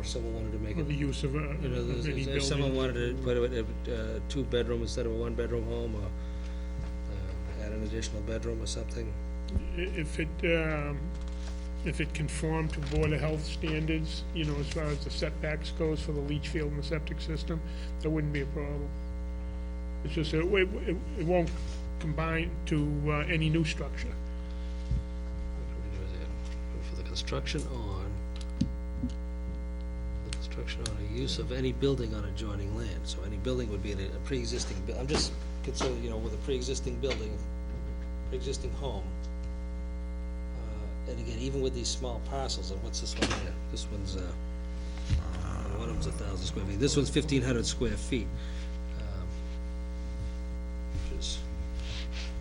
someone wanted to make or it, the use of you know, of any if someone building. wanted to put it a two-bedroom instead of a one-bedroom home, or add an additional bedroom or something. If it conformed to Board of Health standards, you know, as far as the setbacks goes for the leach field and the septic system, that wouldn't be a problem. It's just, it won't combine to any new structure. For the construction on a use of any building on adjoining land, so any building would be a pre-existing, I'm just concerned, you know, with a pre-existing building, pre-existing home. And again, even with these small parcels, and what's this one here? This one's, one of them's 1,000 square feet, this one's 1,500 square feet, which is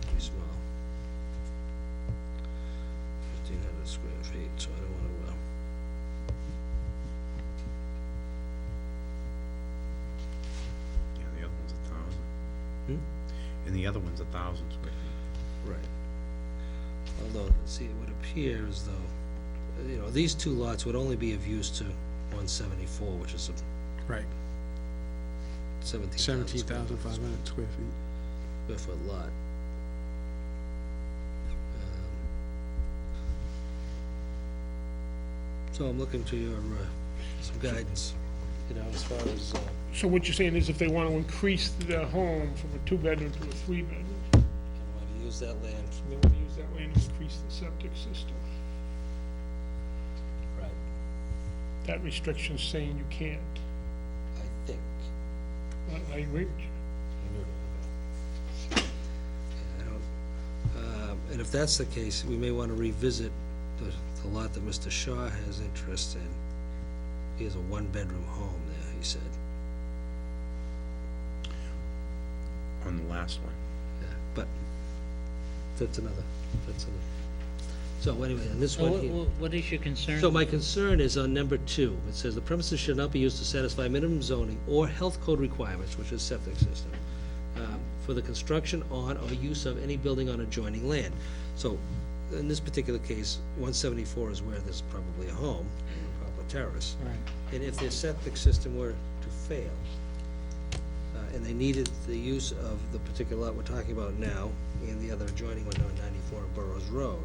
pretty small. 1,500 square feet, so I don't wanna, Yeah, the other one's 1,000. And the other one's 1,000 square feet. right. Although, see, it would appear as though, you know, these two lots would only be of use to 174, which is a Right, 17,000 17,500 square feet. square foot lot. So I'm looking to your, some guidance, you know, as far as, So what you're saying is if they want to increase the home from a two-bedroom to a three-bedroom, and want to use that land. they want to use that land to increase the septic system. Right. That restriction's saying you can't. I think. I agree with you. I don't, and if that's the case, we may want to revisit the lot that Mr. Shaw has interest in. He has a one-bedroom home there, he said. On the last one. Yeah, but that's another. So anyway, and this one here. What is your concern? So my concern is on number 2. It says the premises should not be used to satisfy minimum zoning or health code requirements, which is septic system, for the construction on or use of any building on adjoining land. So in this particular case, 174 is where there's probably a home, a proper terrace. Right. And if their septic system were to fail, and they needed the use of the particular lot we're talking about now, and the other adjoining one on 94 on Burrows Road,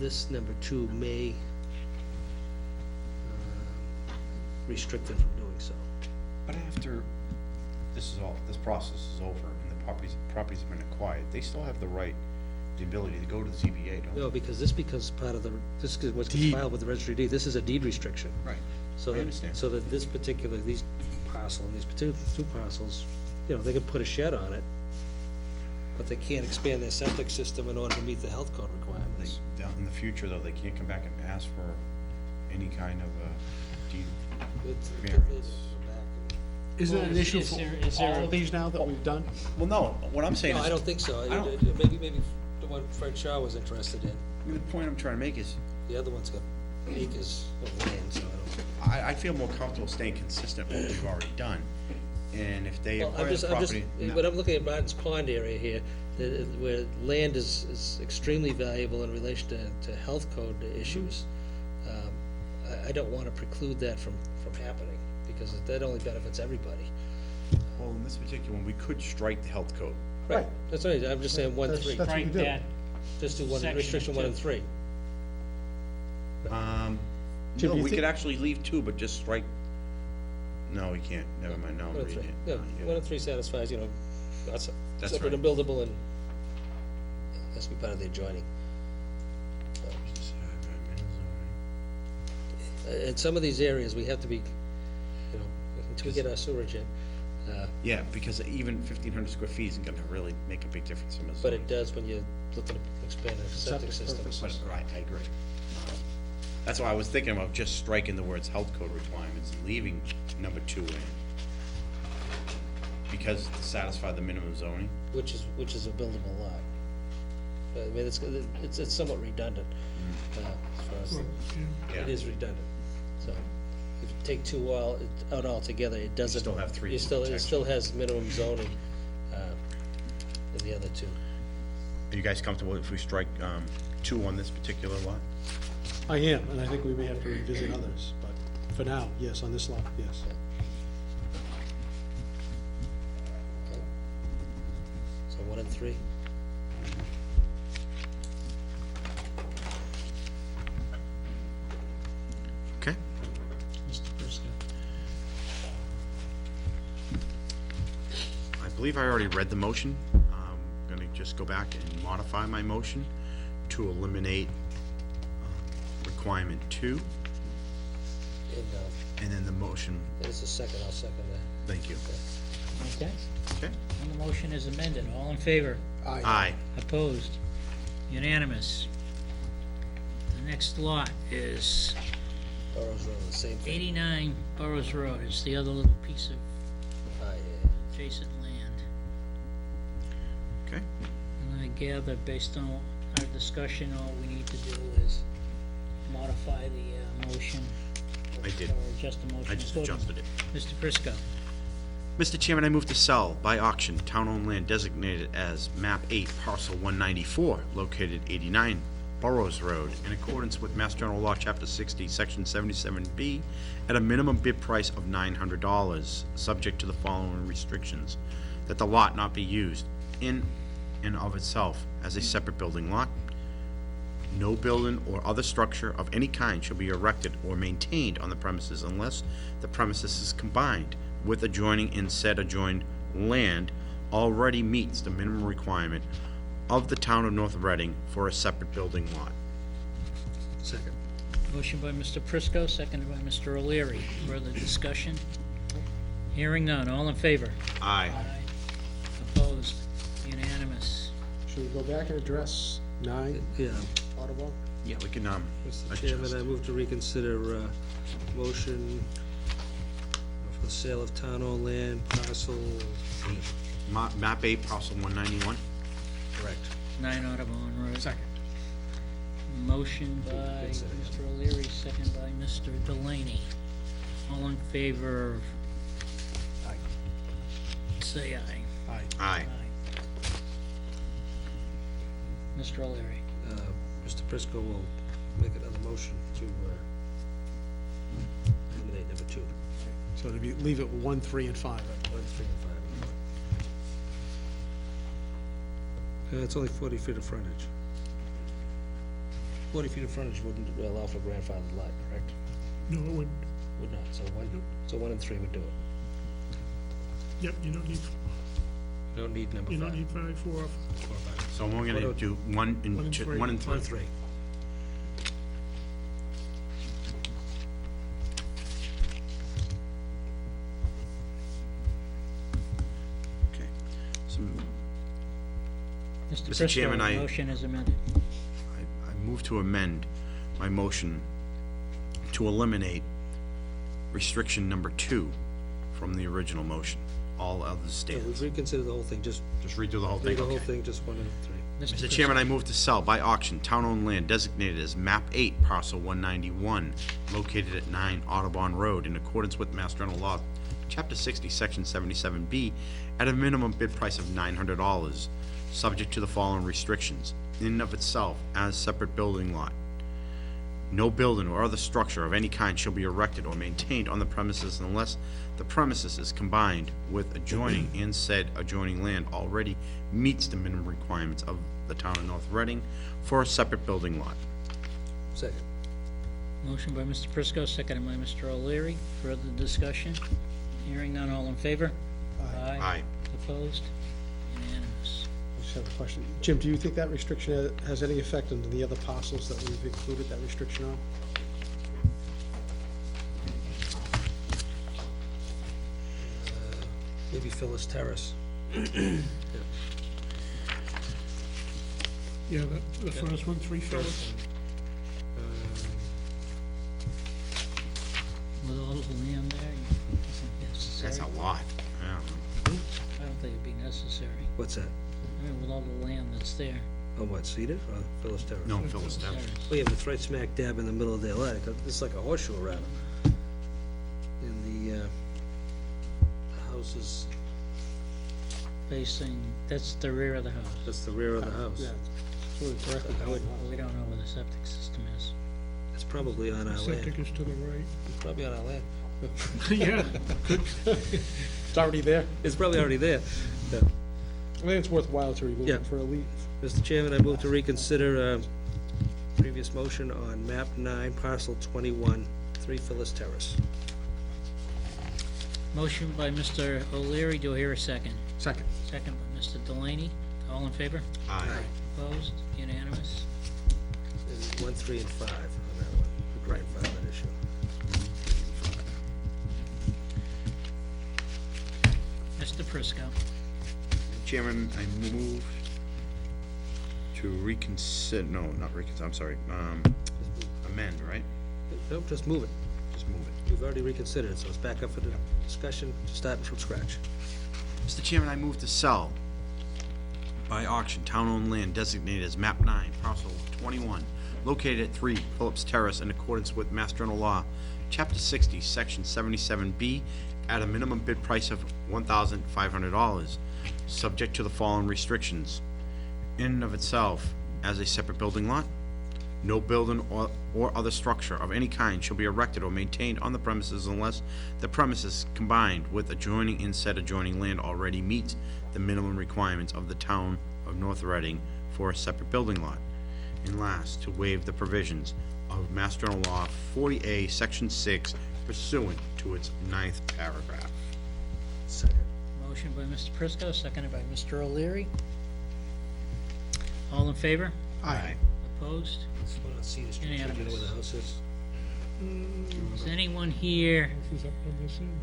this number 2 may restrict them from doing so. But after this process is over and the property's been acquired, they still have the right, the ability to go to the ZBA, don't they? No, because this becomes part of this is what's Deed. filed with the registry of deed. This is a deed restriction. Right. So I that, understand. so that these parcel and these two parcels, you know, they could put a shed on it, but they can't expand their septic system in order to meet the health code requirements. Down in the future, though, they can't come back and ask for any kind of a deed. It's- Variance. Is that an Well, issue is for there all a- of these now that we've done? Well, no, what I'm saying No, is. I don't think so. I don't- Maybe the one Fred Shaw was interested in. The point I'm trying to make is, The other one's got acres of land, so I feel more comfortable staying consistent with what we've already done. And if they Well, acquire the property. but I'm looking at Martin's Pond area here, where land is extremely valuable in relation to health code issues. I don't wanna preclude that from happening, because that only benefits everybody. Well, in this particular one, we could strike the health code. Right. That's right, I'm just saying 1, 3, That's what you Strike do. that. just do one, section restriction 1 and two. 3. Jim, No, you we think- could actually leave 2, but just strike, no, we can't, never mind, now I'm 1 and 3, reading it. yeah, 1 and 3 satisfies, you know, that's That's separate and right. buildable, and has to be part of the adjoining. In some of these areas, we have to be, you know, until we get our sewerage in, Yeah, because even 1,500 square feet isn't gonna really make a big difference in the but zoning. it does when you're looking to expand a septic system. purposes. But, right, I agree. That's why I was thinking about just striking the words health code requirements and leaving number 2 in. Because to satisfy the minimum zoning. Which is a buildable lot. I mean, it's somewhat redundant, as far as, Yeah. it is redundant, so. If you take 2 out altogether, it doesn't. still have 3 It still has minimum zoning, in the other 2. Are you guys comfortable if we strike 2 on this particular lot? I am, and I think we may have to revisit others, but for now, yes, on this lot, yes. So 1 and 3? Okay. Mr. Briscoe. I believe I already read the motion. I'm gonna just go back and modify my motion to eliminate requirement 2, and then the motion, There's a second, I'll second that. thank you. Okay, Okay? and the motion is amended. All in favor? Aye. Opposed? Unanimous. The next lot is Burrows Road, the same thing. 89 Burrows Road. It's the other little piece of Ah, yeah. adjacent land. Okay? And I gather, based on our discussion, all we need to do is modify the motion. I did. Or adjust the motion. I just accordingly. adjusted it. Mr. Briscoe. Mr. Chairman, I move to sell by auction town-owned land designated as map 8, parcel 194, located 89 Burrows Road, in accordance with Mass General Law, Chapter 60, Section 77B, at a minimum bid price of $900, subject to the following restrictions: that the lot not be used in and of itself as a separate building lot. No building or other structure of any kind shall be erected or maintained on the premises unless the premises is combined with adjoining and said adjoined land already meets the minimum requirement of the town of North Reading for a separate building lot. Second. Motion by Mr. Prisco, seconded by Mr. O'Leary. Further discussion? Hearing none. All in favor? Aye. Opposed? Unanimous. Should we go back and address 9 Yeah, Audubon? Yeah, we can, Mr. Chairman, I move to reconsider, motion for the sale of town-owned land, parcel, map 8, parcel 191. correct. 9 Audubon Road. Second. Motion by Mr. O'Leary, second by Mr. Delaney. All in favor of... Aye. Say aye. Aye. Aye. Mr. O'Leary. Mr. Prisco will make another motion to, eliminate number 2. So to be, leave it 1, 3, and 5. 1, 3, and 5. It's only 40 feet of frontage. 40 feet of frontage wouldn't allow for grandfathered lot, correct? No, it wouldn't. Would not, so 1 and 3 would do it. Yep, you don't need, You don't need number 5. you don't need 5, 4, So we're gonna do 1 and 1 and 3. 1 and 1 3. and 3. Okay. So Mr. Mr. Chairman, Prisco, I- the motion is amended. I move to amend my motion to eliminate restriction number 2 from the original motion. All others So we stands. reconsider the whole thing, just Just redo the whole read thing, the whole okay. thing, just 1 and 3. Mr. Chairman, I move to sell by auction town-owned land designated as map 8, parcel 191, located at 9 Audubon Road, in accordance with Mass General Law, Chapter 60, Section 77B, at a minimum bid price of $900, subject to the following restrictions: in and of itself as separate building lot. No building or other structure of any kind shall be erected or maintained on the premises unless the premises is combined with adjoining and said adjoining land already meets the minimum requirements of the town of North Reading for a separate building lot. Second. Motion by Mr. Prisco, seconded by Mr. O'Leary. Further discussion? Hearing none. All in favor? Aye. Opposed? Unanimous. I just have a question. Jim, do you think that restriction has any effect on the other parcels that we've included that restriction on? Maybe Phyllis Terrace. yeah, the first one, 3 Phillips. With all the land there, you think That's necessary? a lot. Yeah. I don't think it'd be necessary. What's that? I mean, with all the land that's there. Oh, what, Cedar or Phyllis Terrace? No, Phyllis Terrace. Oh, yeah, but it's right smack dab in the middle of their lot. It's like a horseshoe around them. And the house is, Facing, that's the rear of the house. that's the rear of the house. Yeah, it's really directly I would- down. We don't know where the septic system is. It's probably on our land. Septic is to the right. It's probably on our land. Yeah, It's already there. It's probably already there. Yeah. I think it's worthwhile to remove Yeah. it for a leaf. Mr. Chairman, I move to reconsider previous motion on map 9, parcel 21, 3 Phyllis Terrace. Motion by Mr. O'Leary, do I hear a second? Second. Second by Mr. Delaney, all in favor? Aye. Opposed? Unanimous? There's 1, 3, and 5 on that one, the grandfather issue. Mr. Prisco. Chairman, I move to reconsider, no, not reconsider, I'm sorry, amend, right? Nope, just move it. Just move it. You've already reconsidered, so it's back up for the discussion, starting from scratch. Mr. Chairman, I move to sell by auction town-owned land designated as map 9, parcel 21, located at 3 Phillips Terrace in accordance with Mass General Law, Chapter 60, Section 77B, at a minimum bid price of $1,500, subject to the following restrictions. In and of itself, as a separate building lot, no building or other structure of any kind shall be erected or maintained on the premises unless the premises combined with adjoining and said adjoining land already meets the minimum requirements of the town of North Reading for a separate building lot. And last, to waive the provisions of Mass General Law 40A, Section 6 pursuant to its 9th paragraph. Second. Motion by Mr. Prisco, seconded by Mr. O'Leary. All in favor? Aye. Opposed? It's one on Cedar Street, you know where the house is? Is anyone here This is up on this end.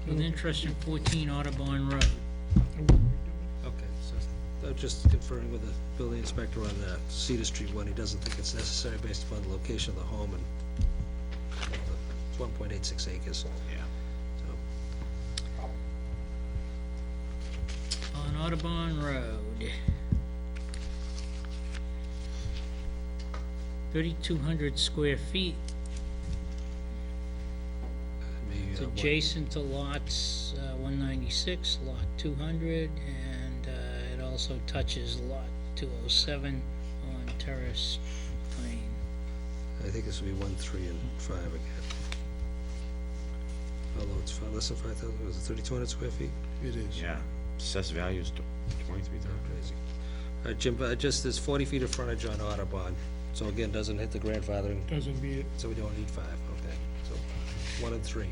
with interest in 14 Audubon Road? I wouldn't be doing Okay, so I'm just conferring with the building inspector on the Cedar Street one. He doesn't think it's necessary based upon the location of the home and it's 1.86 acres, Yeah. so. On Audubon Road. 3,200 square feet. Maybe, It's what- adjacent to lots 196, lot 200, and it also touches lot 207 on Terrace Lane. I think this would be 1, 3, and 5 again. Although it's less than 5,000, was it 3,200 square feet? It is. Yeah, assessed value is 23,000. Crazy. Jim, just there's 40 feet of frontage on Audubon, so again, doesn't hit the grandfathering, it. Doesn't meet it. so we don't need 5, okay, so 1 and 3.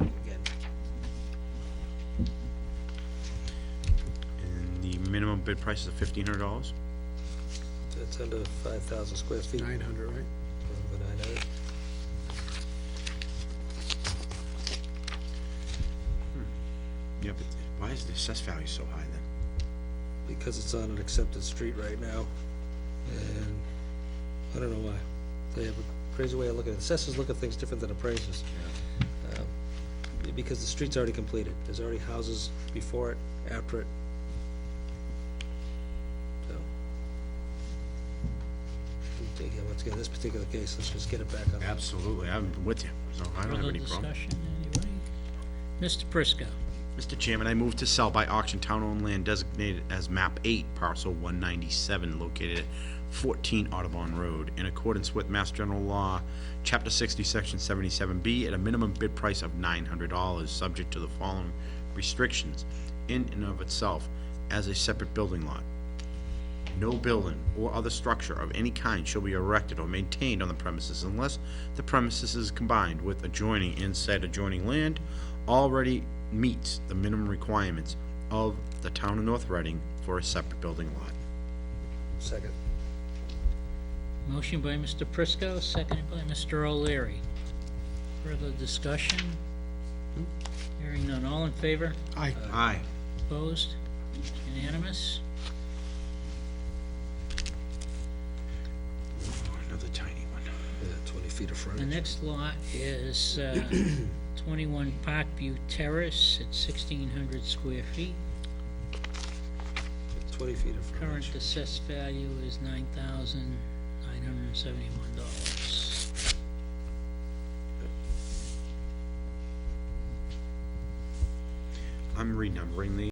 Again, And the minimum bid price is $1,500? that's under 5,000 square feet. 900, right? Over 900. Yeah, but why is the assessed value so high then? Because it's on an accepted street right now, and I don't know why. They have a crazy way of looking at it. Assessors look at things different than appraisers. Because the street's already completed. There's already houses before it, after it. So. Again, once again, this particular case, let's just get it back on. Absolutely, I'm with you, so I don't have Further any problem. discussion, anybody? Mr. Prisco. Mr. Chairman, I move to sell by auction town-owned land designated as map 8, parcel 197, located at 14 Audubon Road, in accordance with Mass General Law, Chapter 60, Section 77B, at a minimum bid price of $900, subject to the following restrictions. In and of itself, as a separate building lot, no building or other structure of any kind shall be erected or maintained on the premises unless the premises is combined with adjoining and said adjoining land already meets the minimum requirements of the town of North Reading for a separate building lot. Second. Motion by Mr. Prisco, seconded by Mr. O'Leary. Further discussion? Hearing none, all in favor? Aye. Aye. Opposed? Unanimous? Another tiny one. Yeah, 20 feet of The frontage. next lot is 21 Parkview Terrace at 1,600 square feet. 20 feet of Current frontage. assessed value is $9,971. I'm renumbering these.